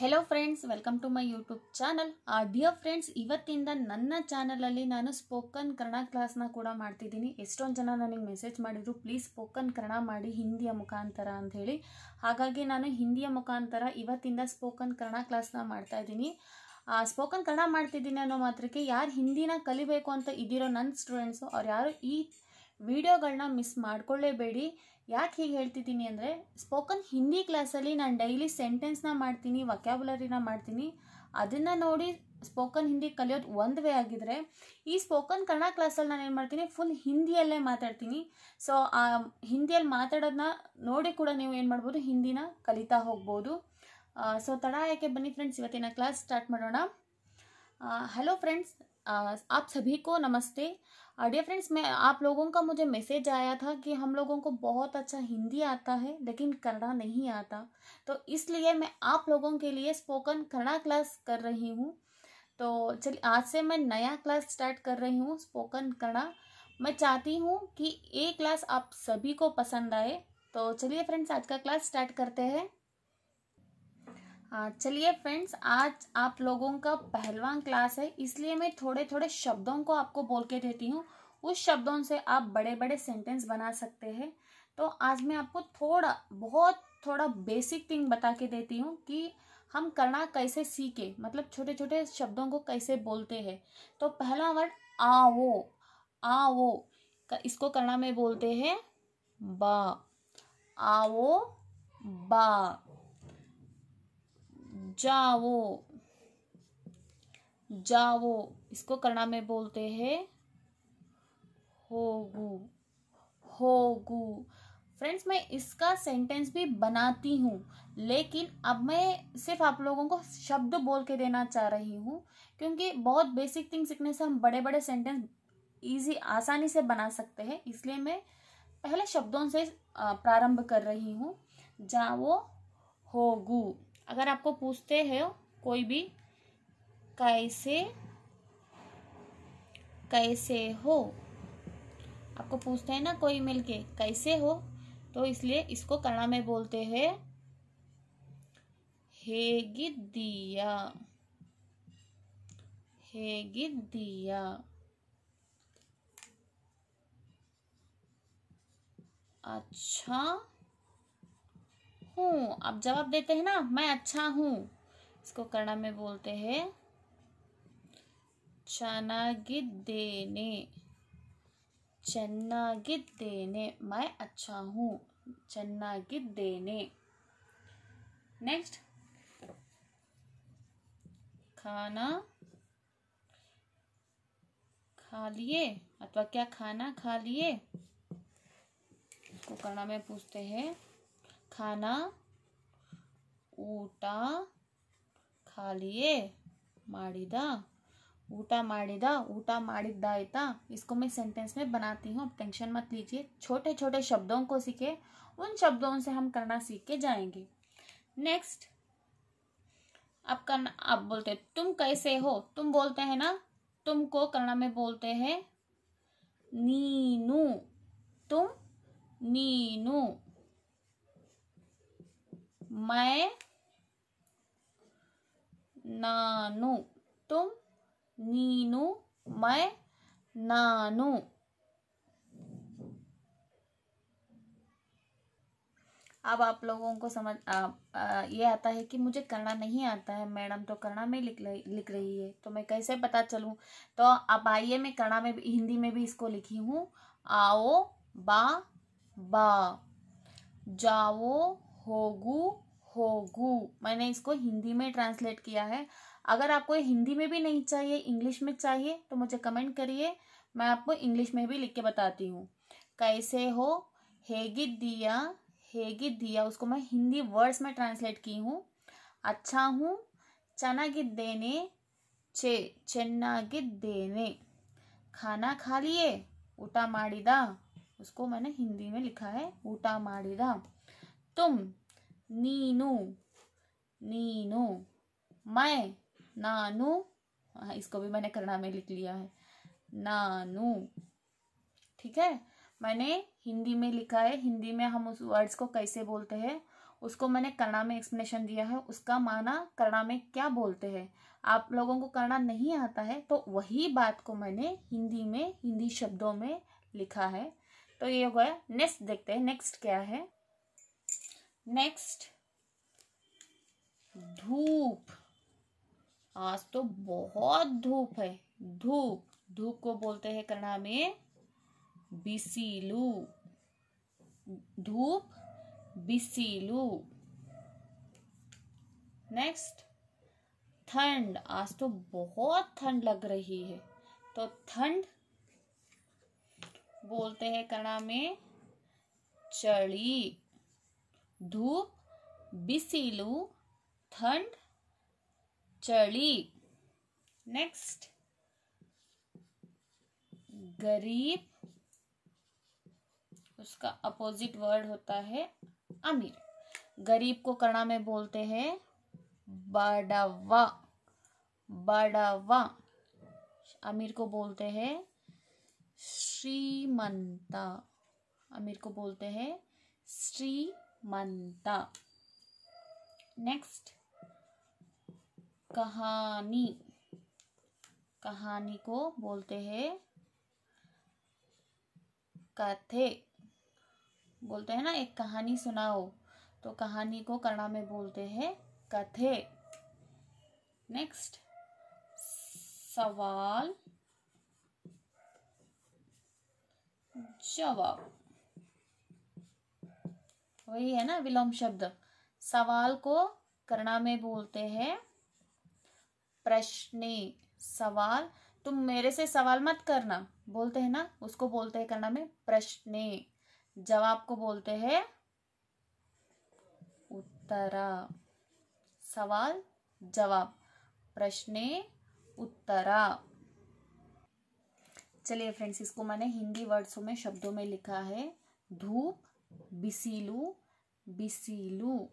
Hello friends, welcome to my YouTube channel. Dear friends, ಇವತ್ತಿಂದ ನನ್ನ ಚಾನಲಲ್ಲಿ ನಾನು ಸ್ಪೋಕನ್ ಕನ್ನಡ ಕ್ಲಾಸ್ನ ಕೂಡ ಮಾಡ್ತಿದ್ದೀನಿ. ಎಷ್ಟೊಂದು ಜನ ನನಗೆ ಮೆಸೇಜ್ ಮಾಡಿದರು, ಪ್ಲೀಸ್ ಸ್ಪೋಕನ್ ಕನ್ನಡ ಮಾಡಿ ಹಿಂದಿಯ ಮುಖಾಂತರ ಅಂತ ಹೇಳಿ. ಹಾಗಾಗಿ ನಾನು ಹಿಂದಿಯ ಮುಖಾಂತರ ಇವತ್ತಿಂದ ಸ್ಪೋಕನ್ ಕನ್ನಡ ಕ್ಲಾಸ್ನ ಮಾಡ್ತಾಯಿದ್ದೀನಿ. ಸ್ಪೋಕನ್ ಕನ್ನಡ ಮಾಡ್ತಿದ್ದೀನಿ ಅನ್ನೋ ಮಾತ್ರಕ್ಕೆ ಯಾರು ಹಿಂದಿನ ಕಲಿಬೇಕು ಅಂತ ಇದ್ದಿರೋ ನನ್ನ ಸ್ಟೂಡೆಂಟ್ಸು ಅವ್ರು ಯಾರು ಈ ವಿಡಿಯೋಗಳನ್ನ ಮಿಸ್ ಮಾಡ್ಕೊಳ್ಳೇಬೇಡಿ. ಯಾಕೆ ಹೀಗೆ ಹೇಳ್ತಿದ್ದೀನಿ ಅಂದರೆ, ಸ್ಪೋಕನ್ ಹಿಂದಿ ಕ್ಲಾಸಲ್ಲಿ ನಾನು ಡೈಲಿ ಸೆಂಟೆನ್ಸ್ನ ಮಾಡ್ತೀನಿ, ವೊಕ್ಯಾಬುಲರಿನ ಮಾಡ್ತೀನಿ. ಅದನ್ನು ನೋಡಿ ಸ್ಪೋಕನ್ ಹಿಂದಿ ಕಲಿಯೋದು ಒಂದು ವೇ ಆಗಿದ್ರೆ, ಈ ಸ್ಪೋಕನ್ ಕನ್ನಡ ಕ್ಲಾಸಲ್ಲಿ ನಾನು ಏನು ಮಾಡ್ತೀನಿ, ಫುಲ್ ಹಿಂದಿಯಲ್ಲೇ ಮಾತಾಡ್ತೀನಿ. ಸೊ ಆ ಹಿಂದಿಯಲ್ಲಿ ಮಾತಾಡೋದನ್ನ ನೋಡಿ ಕೂಡ ನೀವು ಏನು ಮಾಡ್ಬೋದು, ಹಿಂದಿನ ಕಲಿತಾ ಹೋಗ್ಬೋದು. ಸೊ ತಡ ಯಾಕೆ, ಬನ್ನಿ ಫ್ರೆಂಡ್ಸ್ ಇವತ್ತಿನ ಕ್ಲಾಸ್ ಸ್ಟಾರ್ಟ್ ಮಾಡೋಣ. हेलो फ्रेंड्स, आप सभी को नमस्ते. डियर फ्रेंड्स, मैं आप लोगों का मुझे मैसेज आया था कि हम लोगों को बहुत अच्छा हिंदी आता है लेकिन कन्नड़ा नहीं आता, तो इसलिए मैं आप लोगों के लिए स्पोकन कन्नड़ा क्लास कर रही हूँ. तो चलिए, आज से मैं नया क्लास स्टार्ट कर रही हूँ स्पोकन कन्नड़ा. मैं चाहती हूँ कि ये क्लास आप सभी को पसंद आए. तो चलिए फ्रेंड्स, आज का क्लास स्टार्ट करते हैं. चलिए फ्रेंड्स, आज आप लोगों का पहलवान क्लास है, इसलिए मैं थोड़े थोड़े शब्दों को आपको बोल के देती हूँ. उस शब्दों से आप बड़े बड़े सेंटेंस बना सकते हैं. तो आज मैं आपको थोड़ा बेसिक थिंग बता के देती हूँ कि हम कन्नड़ा कैसे सीखे, मतलब छोटे छोटे शब्दों को कैसे बोलते हैं. तो पहला वर्ड आओ. आओ इसको कन्नड़ा में बोलते हैं बा. आओ बा. जाओ. जाओ इसको कन्नड़ा में बोलते हैं होगू. होगू. फ्रेंड्स, मैं इसका सेंटेंस भी बनाती हूँ, लेकिन अब मैं सिर्फ आप लोगों को शब्द बोल के देना चाह रही हूँ, क्योंकि बहुत बेसिक थिंग सीखने से हम बड़े बड़े सेंटेंस आसानी से बना सकते हैं. इसलिए मैं पहले शब्दों से प्रारंभ कर रही हूँ. जाओ होगू. अगर आपको पूछते हैं कोई भी कैसे कैसे हो, आपको पूछते हैं ना कोई मिलके कैसे हो, तो इसलिए इसको कन्नड़ा में बोलते हैं ಹೇಗಿದ್ದೀಯಾ. ಹೇಗಿದ್ದೀಯಾ. अच्छा हूँ. आप जवाब देते हैं ना, मैं अच्छा हूँ. इसको कन्नड़ा में बोलते हैं ಚೆನ್ನಾಗಿದ್ದೇನೆ. ಚೆನ್ನಾಗಿದ್ದೇನೆ. मैं अच्छा हूँ. ಚೆನ್ನಾಗಿದ್ದೇನೆ. नेक्स्ट, खाना खा लिए अथवा क्या खाना खा लिए, इसको कन्नड़ा में पूछते हैं खाना ಊಟ खा लिए ಮಾಡಿದ. ಊಟ ಮಾಡಿದ, ಊಟ ಮಾಡಿದ್ದಾಯ್ತಾ. इसको मैं सेंटेंस में बनाती हूँ, अब टेंशन मत लीजिए. छोटे छोटे शब्दों को सीखे, उन शब्दों से हम कन्नड़ा सीख के जाएंगे. नेक्स्ट, आप बोलते हैं तुम कैसे हो. तुम बोलते हैं ना, तुमको कन्नड़ा में बोलते हैं नीनू. तुम नीनू. मैं नानू. तुम नीनू, मैं नानू. अब आप लोगों को समझ ये आता है कि मुझे कन्नड़ा नहीं आता है, मैडम तो कन्नड़ा में लिख रही है, तो मैं कैसे पता चलूँ. तो अब आइए, मैं कन्नड़ा में भी, हिंदी में भी इसको लिखी हूँ. आओ बा बा. जाओ होगू होगू. मैंने इसको हिंदी में ट्रांसलेट किया है. अगर आपको हिंदी में भी नहीं चाहिए, इंग्लिश में चाहिए, तो मुझे कमेंट करिए, मैं आपको इंग्लिश में भी लिख के बताती हूँ. कैसे हो, ಹೇಗಿದ್ದೀಯಾ. ಹೇಗಿದ್ದೀಯಾ उसको मैं हिंदी वर्ड्स में ट्रांसलेट की हूँ. अच्छा हूँ, ಚೆನ್ನಾಗಿದ್ದೇನೆ. ಚೆನ್ನಾಗಿದ್ದೇನೆ. खाना खा लिए, ಊಟ ಮಾಡಿದ, उसको मैंने हिंदी में लिखा है ಊಟ ಮಾಡಿದ. तुम नीनू. नीनू. मैं नानू. इसको भी मैंने कन्नड़ा में लिख लिया है नानू. ठीक है, मैंने हिंदी में लिखा है. हिंदी में हम उस वर्ड्स को कैसे बोलते हैं उसको मैंने कन्नड़ा में एक्सप्लेनेशन दिया है, उसका माना कन्नड़ा में क्या बोलते हैं। आप लोगों को कन्नड़ा नहीं आता है तो वही बात को मैंने हिंदी में, हिंदी शब्दों में लिखा है। तो ये हो गया। नेक्स्ट देखते हैं, नेक्स्ट क्या है। नेक्स्ट धूप। आज तो बहुत धूप है। धूप, धूप को बोलते हैं कन्नड़ा में बिसिलू। धूप, बिसिलू। नेक्स्ट ठंड। आज तो बहुत ठंड लग रही है, तो ठंड बोलते हैं कन्नड़ा में चली। धूप, बिसिलू, ठंड, चली। नेक्स्ट गरीब, उसका अपोजिट वर्ड होता है अमीर। गरीब को कन्नड़ा में बोलते हैं बड़वा। बड़वा। अमीर को बोलते हैं श्रीमंता। अमीर को बोलते हैं श्रीमंता। नेक्स्ट कहानी। कहानी को बोलते हैं कथे। बोलते हैं ना, एक कहानी सुनाओ, तो कहानी को कन्नड़ा में बोलते हैं कथे। नेक्स्ट सवाल जवाब। वही है ना विलोम शब्द। सवाल को कन्नड़ा में बोलते हैं प्रश्ने। सवाल, तुम मेरे से सवाल मत करना बोलते हैं ना, उसको बोलते हैं कन्नड़ा में प्रश्ने। जवाब को बोलते हैं उत्तरा। सवाल जवाब, प्रश्ने उत्तरा। चलिए फ्रेंड्स, इसको मैंने हिंदी वर्ड्सों में, शब्दों में लिखा है। धूप, बिसिलू, बिसिलू,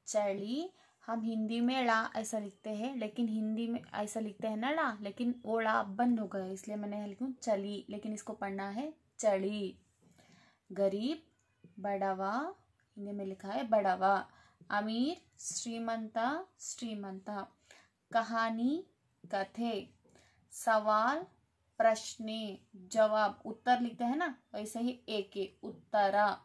चली। हम हिंदी में ला ऐसा लिखते हैं, लेकिन हिंदी में ऐसा लिखते हैं ना ला, लेकिन वो ला बंद हो गया, इसलिए मैंने यहाँ लिखूं चली, लेकिन इसको पढ़ना है चली। गरीब, बड़वा, हिंदी में लिखा है बड़वा। अमीर, श्रीमंता, श्रीमंता। कहानी, कथे। सवाल, प्रश्ने, जवाब, उत्तर लिखते हैं ना, वैसे ही एक उत्तरा।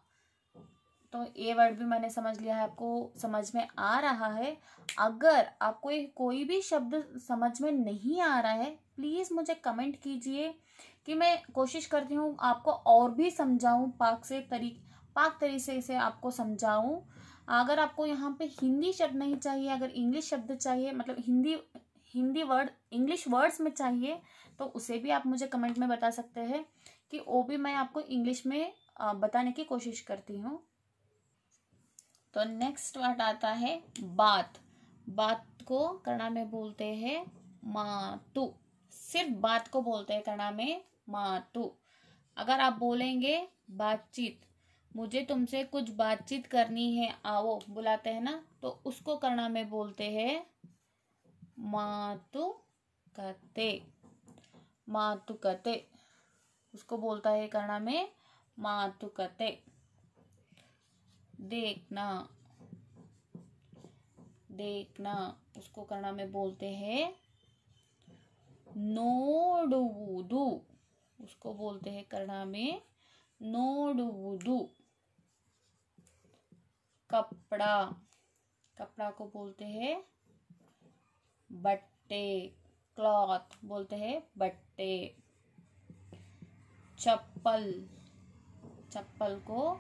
तो ये वर्ड भी मैंने समझ लिया है, आपको समझ में आ रहा है। अगर आपको कोई भी शब्द समझ में नहीं आ रहा है, प्लीज मुझे कमेंट कीजिए, कि मैं कोशिश करती हूँ आपको और भी समझाऊं, पाक तरीके से आपको समझाऊं। अगर आपको यहाँ पे हिंदी शब्द नहीं चाहिए, अगर इंग्लिश शब्द चाहिए, मतलब हिंदी वर्ड इंग्लिश वर्ड्स में चाहिए, तो उसे भी आप मुझे कमेंट में बता सकते हैं, कि वो भी मैं आपको इंग्लिश में बताने की कोशिश करती हूँ। तो नेक्स्ट वर्ड आता है बात। बात को कन्नड़ा में बोलते हैं मातु। सिर्फ बात को बोलते हैं कन्नड़ा में मातु। अगर आप बोलेंगे बातचीत, मुझे तुमसे कुछ बातचीत करनी है, आओ, बुलाते हैं ना, तो उसको कन्नड़ा में बोलते हैं मातुकते। मातुकते, उसको बोलता है कन्नड़ा में मातुकते। देखना, देखना, उसको कन्नड़ा में बोलते हैं नोडुवुदु। उसको बोलते हैं कन्नड़ा में नोडुवुदु। कपड़ा, कपड़ा को बोलते हैं बट्टे। क्लॉथ बोलते हैं बट्टे। चप्पल, चप्पल को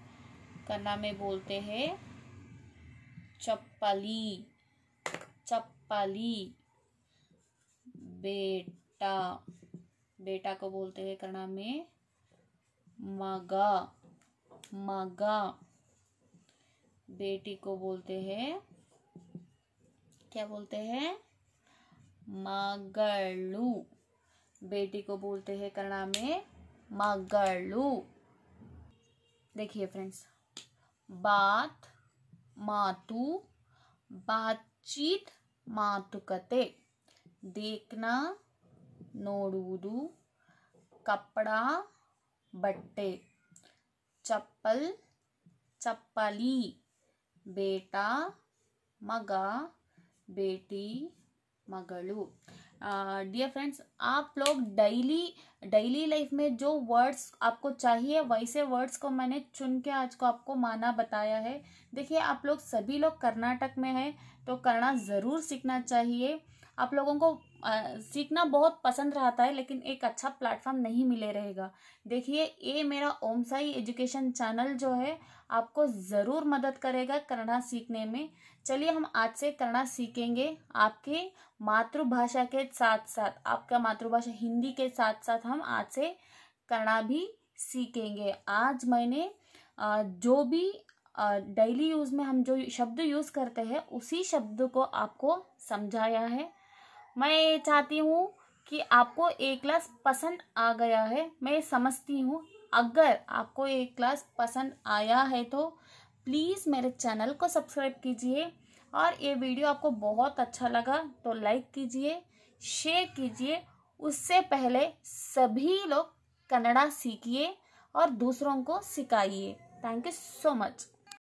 कन्नड़ा में बोलते हैं चप्पली। चप्पली। बेटा, बेटा को बोलते हैं कन्नड़ा में मगा। मगा। बेटी को बोलते हैं, क्या बोलते हैं, मगलू। बेटी को बोलते हैं कन्नड़ा में मगलू। देखिए फ्रेंड्स, बात मातु, बातचीत मातुकते, देखना नोडुवुदु, कपड़ा बट्टे, चप्पल चप्पली, बेटा, मगा, बेटी, मगलू। डियर फ्रेंड्स, आप लोग डेली लाइफ में जो वर्ड्स आपको चाहिए वैसे वर्ड्स को मैंने चुन के आज को आपको माना बताया है। देखिए, आप लोग सभी लोग कर्नाटक में हैं तो कन्नड़ा ज़रूर सीखना चाहिए। आप लोगों को सीखना बहुत पसंद रहता है, लेकिन एक अच्छा प्लेटफॉर्म नहीं मिले रहेगा। देखिए, ये मेरा ओम साई एजुकेशन चैनल जो है आपको ज़रूर मदद करेगा कन्नड़ा सीखने में। चलिए, हम आज से कन्नड़ा सीखेंगे आपके मातृभाषा के साथ साथ, आपका मातृभाषा हिंदी के साथ साथ हम आज से कन्नड़ा भी सीखेंगे। आज मैंने जो भी डेली यूज़ में हम जो शब्द यूज़ करते हैं उसी शब्द को आपको समझाया है। मैं चाहती हूँ कि आपको ये क्लास पसंद आ गया है, मैं समझती हूँ। अगर आपको ये क्लास पसंद आया है तो प्लीज़ मेरे चैनल को सब्सक्राइब कीजिए, और ये वीडियो आपको बहुत अच्छा लगा तो लाइक कीजिए, शेयर कीजिए। उससे पहले सभी लोग कन्नड़ा सीखिए और दूसरों को सिखाइए। Thank you so much.